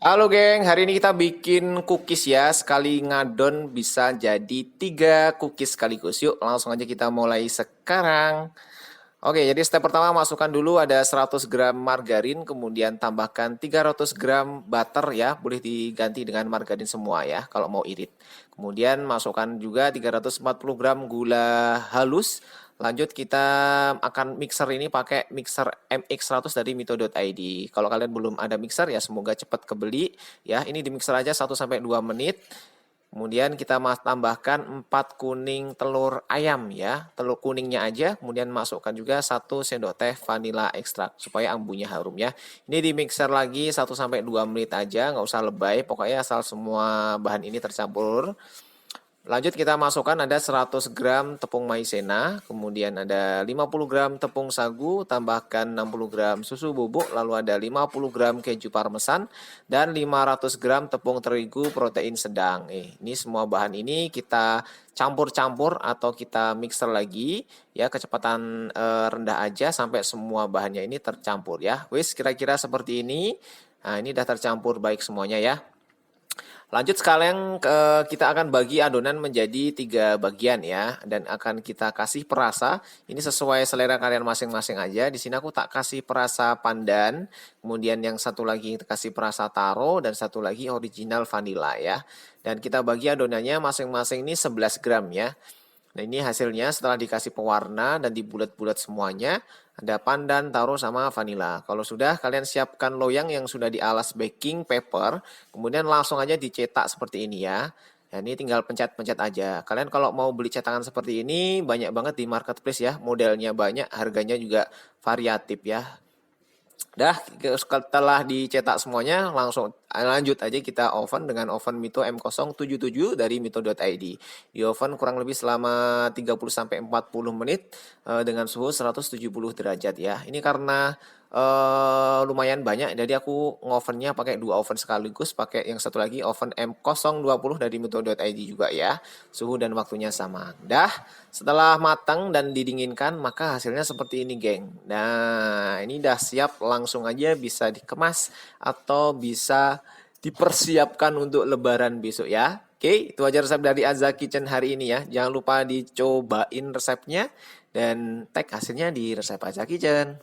Halo geng, hari ini kita bikin cookies ya. Sekali ngadon bisa jadi 3 cookies sekaligus. Yuk langsung aja kita mulai sekarang. Oke, jadi step pertama masukkan dulu ada 100 gram margarin, kemudian tambahkan 300 gram butter ya. Boleh diganti dengan margarin semua ya kalau mau irit. Kemudian masukkan juga 340 gram gula halus. Lanjut kita akan mixer ini pakai mixer MX100 dari mito.id. Kalau kalian belum ada mixer ya semoga cepat kebeli ya. Ini di mixer aja 1 sampai 2 menit. Kemudian kita tambahkan 4 kuning telur ayam ya. Telur kuningnya aja. Kemudian masukkan juga 1 sendok teh vanila ekstrak supaya ambunya harum ya. Ini di mixer lagi 1 sampai 2 menit aja, nggak usah lebay. Pokoknya asal semua bahan ini tercampur. Lanjut kita masukkan ada 100 gram tepung maizena, kemudian ada 50 gram tepung sagu, tambahkan 60 gram susu bubuk, lalu ada 50 gram keju parmesan, dan 500 gram tepung terigu protein sedang. Ini semua bahan ini kita campur-campur atau kita mixer lagi ya, kecepatan rendah aja sampai semua bahannya ini tercampur ya. Wis kira-kira seperti ini. Nah ini udah tercampur baik semuanya ya. Lanjut sekalian kita akan bagi adonan menjadi 3 bagian ya, dan akan kita kasih perasa. Ini sesuai selera kalian masing-masing aja. Di sini aku tak kasih perasa pandan, kemudian yang satu lagi kita kasih perasa taro, dan satu lagi original vanilla ya. Dan kita bagi adonannya masing-masing ini 11 gram ya. Nah ini hasilnya setelah dikasih pewarna dan dibulat-bulat semuanya. Ada pandan, taro, sama vanila. Kalau sudah kalian siapkan loyang yang sudah dialas baking paper. Kemudian langsung aja dicetak seperti ini ya. Nah ini tinggal pencet-pencet aja. Kalian kalau mau beli cetakan seperti ini banyak banget di marketplace ya. Modelnya banyak, harganya juga variatif ya. Dah setelah dicetak semuanya langsung lanjut aja kita oven dengan oven Mito M077 dari mito.id. Di oven kurang lebih selama 30 sampai 40 menit dengan suhu 170 derajat ya. Ini karena lumayan banyak jadi aku ngovennya pakai 2 oven sekaligus, pakai yang satu lagi oven M020 dari mito.id juga ya. Suhu dan waktunya sama. Dah setelah matang dan didinginkan maka hasilnya seperti ini geng. Nah ini dah siap, langsung aja bisa dikemas atau bisa dipersiapkan untuk lebaran besok ya. Oke, itu aja resep dari Azza Kitchen hari ini ya. Jangan lupa dicobain resepnya dan tag hasilnya di resep Azza Kitchen.